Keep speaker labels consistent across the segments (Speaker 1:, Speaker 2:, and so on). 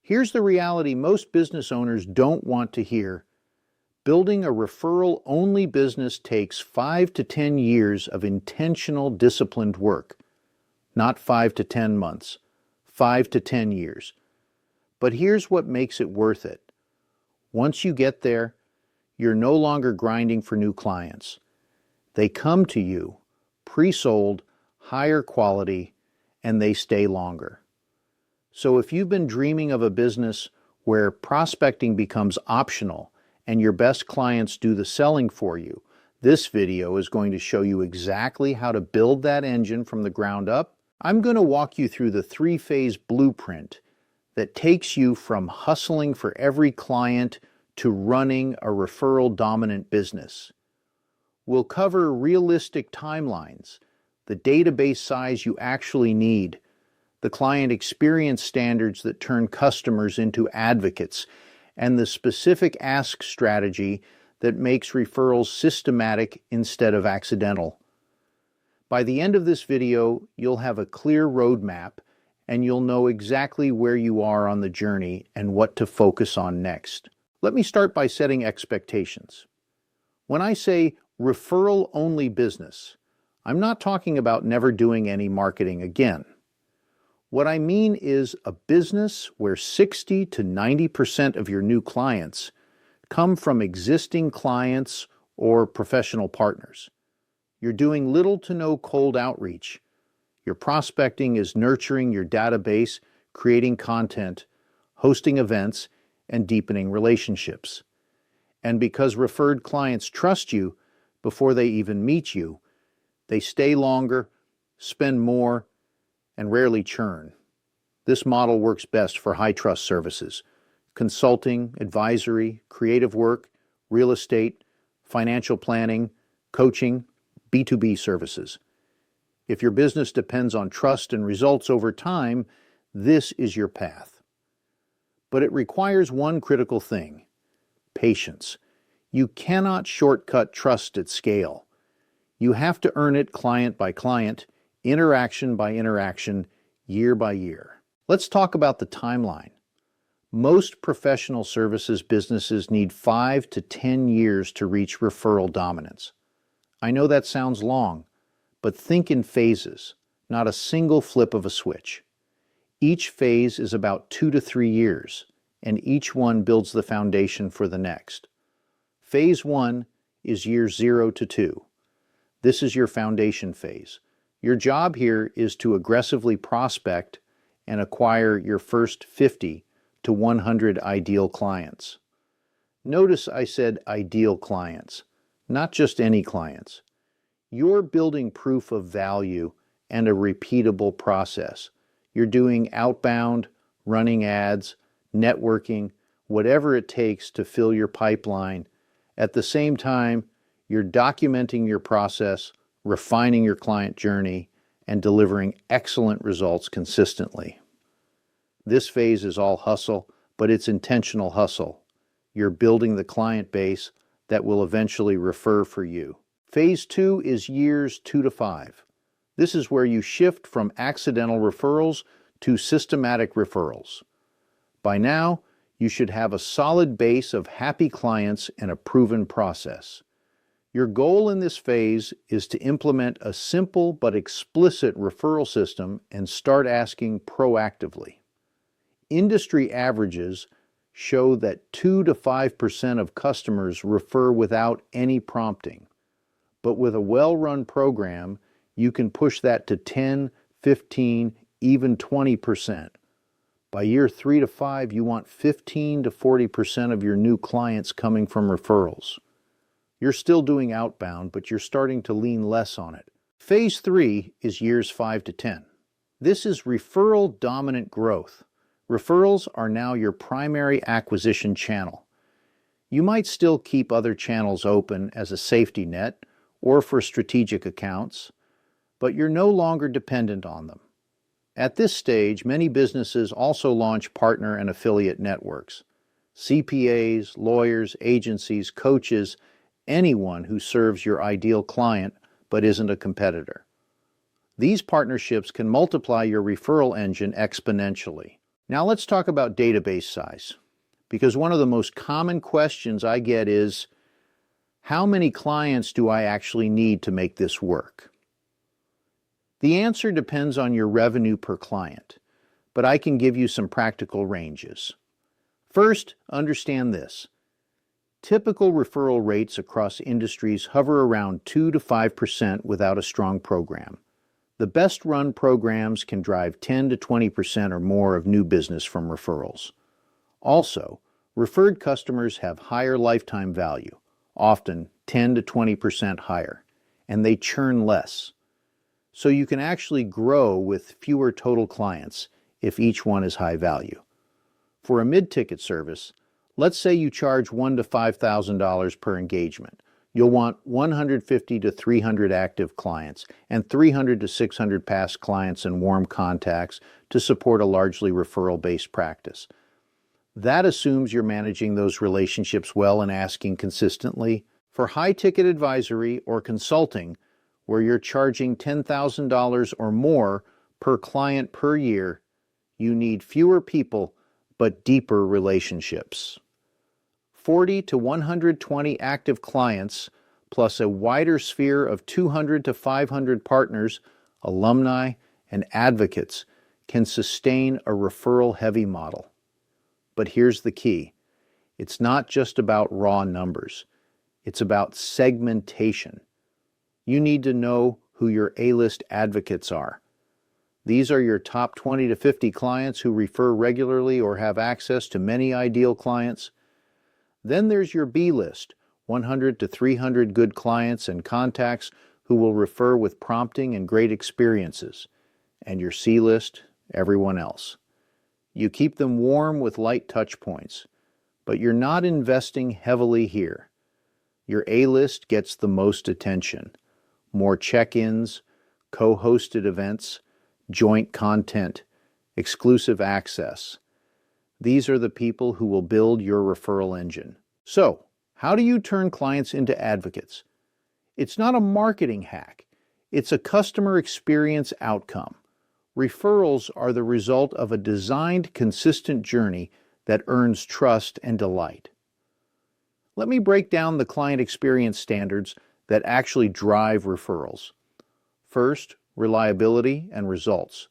Speaker 1: Here's the reality most business owners don't want to hear. Building a referral-only business takes 5 to 10 years of intentional, disciplined work. Not 5 to 10 months, 5 to 10 years. But here's what makes it worth it. Once you get there, you're no longer grinding for new clients. They come to you, pre-sold, higher quality, and they stay longer. So if you've been dreaming of a business where prospecting becomes optional and your best clients do the selling for you, this video is going to show you exactly how to build that engine from the ground up. I'm going to walk you through the 3-phase blueprint that takes you from hustling for every client to running a referral-dominant business. We'll cover realistic timelines, the database size you actually need, the client experience standards that turn customers into advocates, and the specific ask strategy that makes referrals systematic instead of accidental. By the end of this video, you'll have a clear roadmap and you'll know exactly where you are on the journey and what to focus on next. Let me start by setting expectations. When I say referral-only business, I'm not talking about never doing any marketing again. What I mean is a business where 60 to 90% of your new clients come from existing clients or professional partners. You're doing little to no cold outreach. Your prospecting is nurturing your database, creating content, hosting events, and deepening relationships. And because referred clients trust you before they even meet you, they stay longer, spend more, and rarely churn. This model works best for high-trust services: consulting, advisory, creative work, real estate, financial planning, coaching, B2B services. If your business depends on trust and results over time, this is your path. But it requires one critical thing: patience. You cannot shortcut trust at scale. You have to earn it client by client, interaction by interaction, year by year. Let's talk about the timeline. Most professional services businesses need 5 to 10 years to reach referral dominance. I know that sounds long, but think in phases, not a single flip of a switch. Each phase is about 2 to 3 years, and each one builds the foundation for the next. Phase 1 is years 0 to 2. This is your foundation phase. Your job here is to aggressively prospect and acquire your first 50 to 100 ideal clients. Notice I said ideal clients, not just any clients. You're building proof of value and a repeatable process. You're doing outbound, running ads, networking, whatever it takes to fill your pipeline. At the same time, you're documenting your process, refining your client journey, and delivering excellent results consistently. This phase is all hustle, but it's intentional hustle. You're building the client base that will eventually refer for you. Phase 2 is years 2 to 5. This is where you shift from accidental referrals to systematic referrals. By now, you should have a solid base of happy clients and a proven process. Your goal in this phase is to implement a simple but explicit referral system and start asking proactively. Industry averages show that 2 to 5% of customers refer without any prompting. But with a well-run program, you can push that to 10, 15, even 20%. By year 3 to 5, you want 15 to 40% of your new clients coming from referrals. You're still doing outbound, but you're starting to lean less on it. Phase 3 is years 5 to 10. This is referral-dominant growth. Referrals are now your primary acquisition channel. You might still keep other channels open as a safety net or for strategic accounts, but you're no longer dependent on them. At this stage, many businesses also launch partner and affiliate networks. CPAs, lawyers, agencies, coaches, anyone who serves your ideal client but isn't a competitor. These partnerships can multiply your referral engine exponentially. Now let's talk about database size, because one of the most common questions I get is, how many clients do I actually need to make this work? The answer depends on your revenue per client, but I can give you some practical ranges. First, understand this. Typical referral rates across industries hover around 2 to 5% without a strong program. The best-run programs can drive 10 to 20% or more of new business from referrals. Also, referred customers have higher lifetime value, often 10 to 20% higher, and they churn less. So you can actually grow with fewer total clients if each one is high value. For a mid-ticket service, let's say you charge $1,000 to $5,000 per engagement. You'll want 150 to 300 active clients and 300 to 600 past clients and warm contacts to support a largely referral-based practice. That assumes you're managing those relationships well and asking consistently. For high-ticket advisory or consulting, where you're charging $10,000 or more per client per year, you need fewer people but deeper relationships. 40 to 120 active clients, plus a wider sphere of 200 to 500 partners, alumni, and advocates can sustain a referral-heavy model. But here's the key. It's not just about raw numbers. It's about segmentation. You need to know who your A-list advocates are. These are your top 20 to 50 clients who refer regularly or have access to many ideal clients. Then there's your B-list, 100 to 300 good clients and contacts who will refer with prompting and great experiences. And your C-list, everyone else. You keep them warm with light touch points, but you're not investing heavily here. Your A-list gets the most attention. More check-ins, co-hosted events, joint content, exclusive access. These are the people who will build your referral engine. So, how do you turn clients into advocates? It's not a marketing hack. It's a customer experience outcome. Referrals are the result of a designed, consistent journey that earns trust and delight. Let me break down the client experience standards that actually drive referrals. First, reliability and results.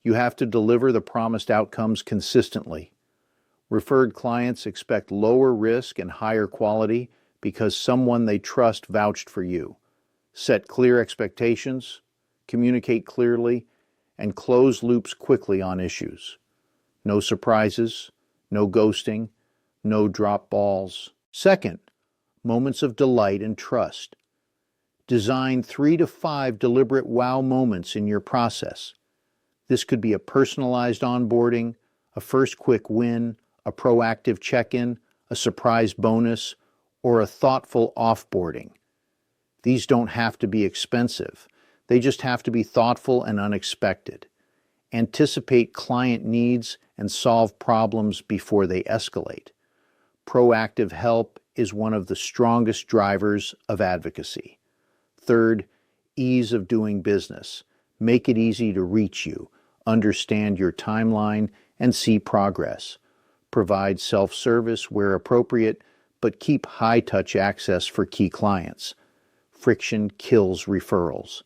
Speaker 1: You have to deliver the promised outcomes consistently. Referred clients expect lower risk and higher quality because someone they trust vouched for you. Set clear expectations, communicate clearly, and close loops quickly on issues. No surprises, no ghosting, no drop balls. Second, moments of delight and trust. Design 3 to 5 deliberate wow moments in your process. This could be a personalized onboarding, a first quick win, a proactive check-in, a surprise bonus, or a thoughtful offboarding. These don't have to be expensive. They just have to be thoughtful and unexpected. Anticipate client needs and solve problems before they escalate. Proactive help is one of the strongest drivers of advocacy. Third, ease of doing business. Make it easy to reach you, understand your timeline, and see progress. Provide self-service where appropriate, but keep high-touch access for key clients. Friction kills referrals.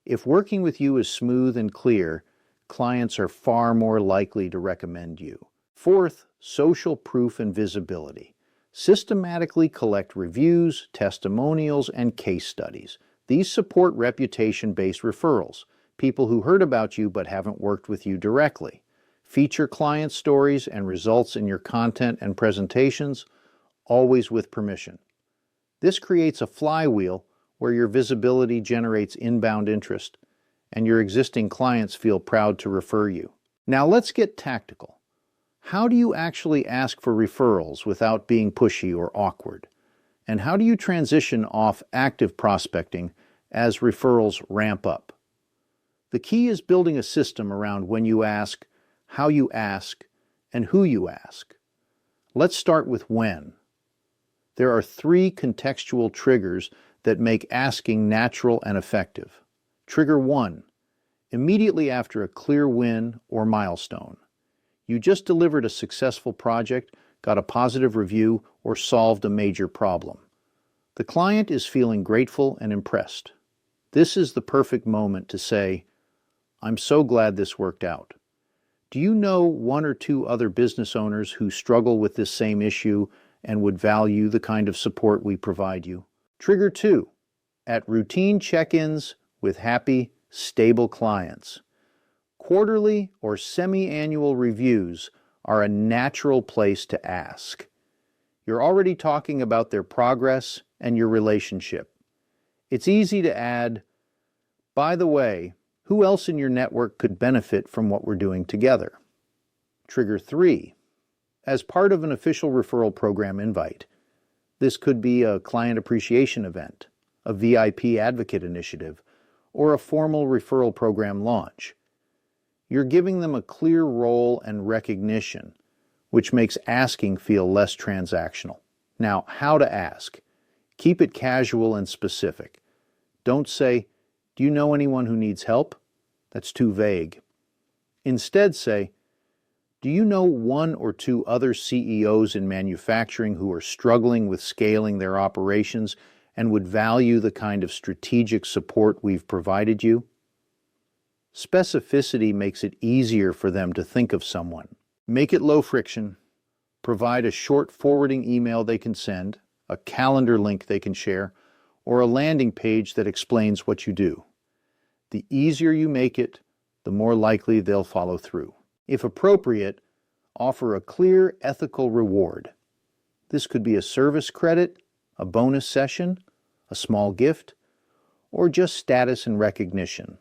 Speaker 1: If working with you is smooth and clear, clients are far more likely to recommend you. Fourth, social proof and visibility. Systematically collect reviews, testimonials, and case studies. These support reputation-based referrals, people who heard about you but haven't worked with you directly. Feature client stories and results in your content and presentations, always with permission. This creates a flywheel where your visibility generates inbound interest, and your existing clients feel proud to refer you. Now let's get tactical. How do you actually ask for referrals without being pushy or awkward? And how do you transition off active prospecting as referrals ramp up? The key is building a system around when you ask, how you ask, and who you ask. Let's start with when. There are 3 contextual triggers that make asking natural and effective. Trigger 1, immediately after a clear win or milestone. You just delivered a successful project, got a positive review, or solved a major problem. The client is feeling grateful and impressed. This is the perfect moment to say, "I'm so glad this worked out." Do you know one or two other business owners who struggle with this same issue and would value the kind of support we provide you? Trigger 2. At routine check-ins with happy, stable clients. Quarterly or semi-annual reviews are a natural place to ask. You're already talking about their progress and your relationship. It's easy to add, "By the way, who else in your network could benefit from what we're doing together?" Trigger 3. As part of an official referral program invite. This could be a client appreciation event, a VIP advocate initiative, or a formal referral program launch. You're giving them a clear role and recognition, which makes asking feel less transactional. Now, how to ask? Keep it casual and specific. Don't say, "Do you know anyone who needs help?" That's too vague. Instead say, "Do you know one or two other CEOs in manufacturing who are struggling with scaling their operations and would value the kind of strategic support we've provided you?" Specificity makes it easier for them to think of someone. Make it low friction. Provide a short forwarding email they can send, a calendar link they can share, or a landing page that explains what you do. The easier you make it, the more likely they'll follow through. If appropriate, offer a clear ethical reward. This could be a service credit, a bonus session, a small gift, or just status and recognition.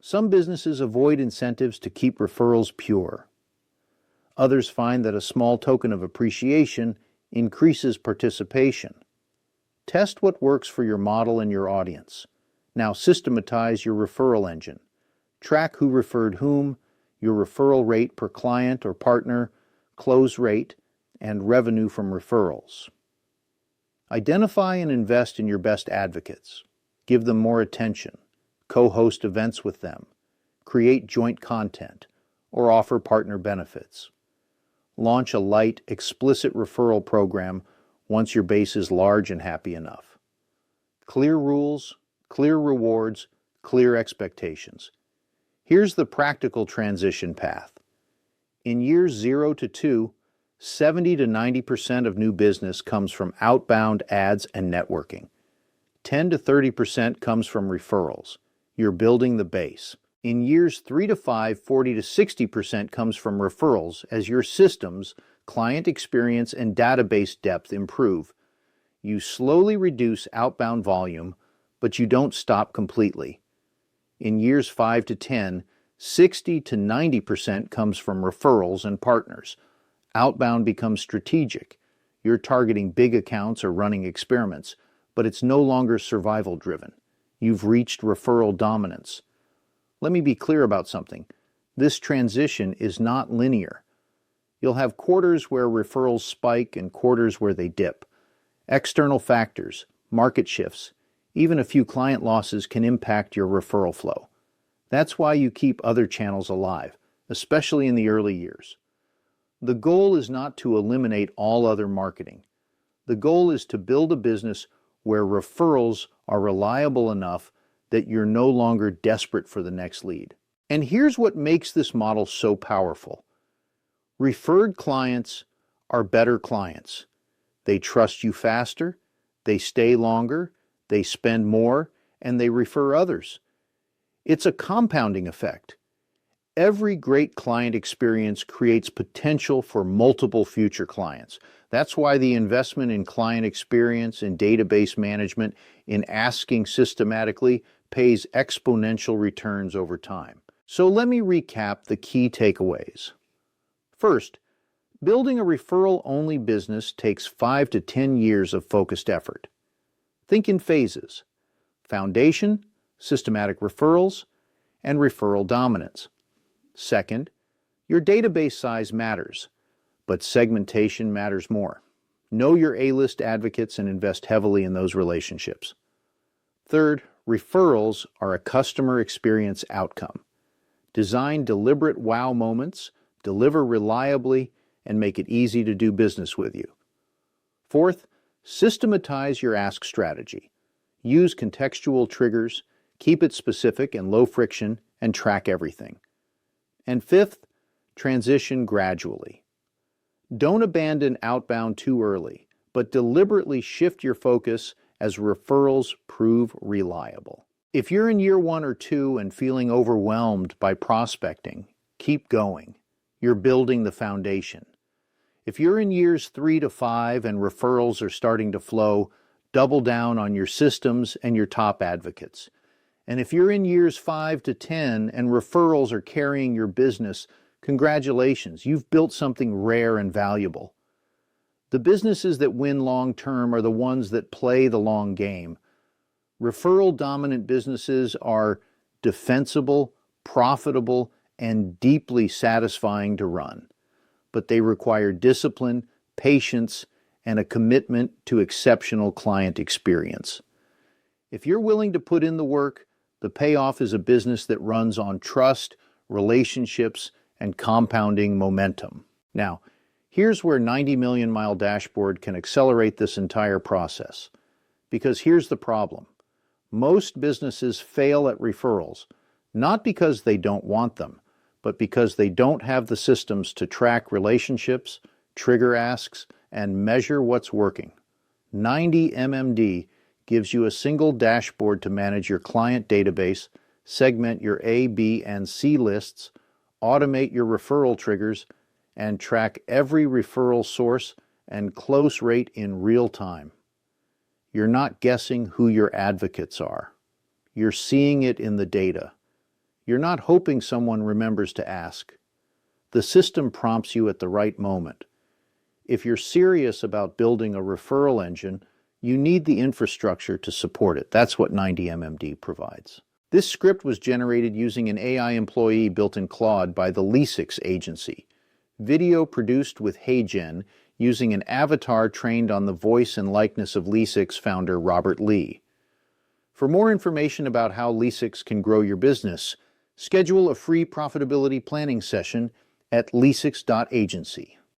Speaker 1: Some businesses avoid incentives to keep referrals pure. Others find that a small token of appreciation increases participation. Test what works for your model and your audience. Now systematize your referral engine. Track who referred whom, your referral rate per client or partner, close rate, and revenue from referrals. Identify and invest in your best advocates. Give them more attention. Co-host events with them. Create joint content, or offer partner benefits. Launch a light, explicit referral program once your base is large and happy enough. Clear rules, clear rewards, clear expectations. Here's the practical transition path. In years 0 to 2, 70 to 90% of new business comes from outbound ads and networking. 10 to 30% comes from referrals. You're building the base. In years 3 to 5, 40 to 60% comes from referrals as your systems, client experience, and database depth improve. You slowly reduce outbound volume, but you don't stop completely. In years 5 to 10, 60 to 90% comes from referrals and partners. Outbound becomes strategic. You're targeting big accounts or running experiments, but it's no longer survival-driven. You've reached referral dominance. Let me be clear about something. This transition is not linear. You'll have quarters where referrals spike and quarters where they dip. External factors, market shifts, even a few client losses can impact your referral flow. That's why you keep other channels alive, especially in the early years. The goal is not to eliminate all other marketing. The goal is to build a business where referrals are reliable enough that you're no longer desperate for the next lead. And here's what makes this model so powerful. Referred clients are better clients. They trust you faster, they stay longer, they spend more, and they refer others. It's a compounding effect. Every great client experience creates potential for multiple future clients. That's why the investment in client experience, in database management, in asking systematically pays exponential returns over time. So let me recap the key takeaways. First, building a referral-only business takes 5 to 10 years of focused effort. Think in phases: foundation, systematic referrals, and referral dominance. Second, your database size matters, but segmentation matters more. Know your A-list advocates and invest heavily in those relationships. Third, referrals are a customer experience outcome. Design deliberate wow moments, deliver reliably, and make it easy to do business with you. Fourth, systematize your ask strategy. Use contextual triggers, keep it specific and low friction, and track everything. And fifth, transition gradually. Don't abandon outbound too early, but deliberately shift your focus as referrals prove reliable. If you're in year 1 or 2 and feeling overwhelmed by prospecting, keep going. You're building the foundation. If you're in years 3 to 5 and referrals are starting to flow, double down on your systems and your top advocates. And if you're in years 5 to 10 and referrals are carrying your business, congratulations, you've built something rare and valuable. The businesses that win long-term are the ones that play the long game. Referral-dominant businesses are defensible, profitable, and deeply satisfying to run. But they require discipline, patience, and a commitment to exceptional client experience. If you're willing to put in the work, the payoff is a business that runs on trust, relationships, and compounding momentum. Now, here's where 90 Million Mile Dashboard can accelerate this entire process. Because here's the problem. Most businesses fail at referrals, not because they don't want them, but because they don't have the systems to track relationships, trigger asks, and measure what's working. 90 MMD gives you a single dashboard to manage your client database, segment your A, B, and C lists, automate your referral triggers, and track every referral source and close rate in real time. You're not guessing who your advocates are. You're seeing it in the data. You're not hoping someone remembers to ask. The system prompts you at the right moment. If you're serious about building a referral engine, you need the infrastructure to support it. That's what 90 MMD provides. This script was generated using an AI employee built in Claude by the Lesix agency. Video produced with HeyGen using an avatar trained on the voice and likeness of Lesix founder Robert Lee. For more information about how Lesix can grow your business, schedule a free profitability planning session at lesix.agency.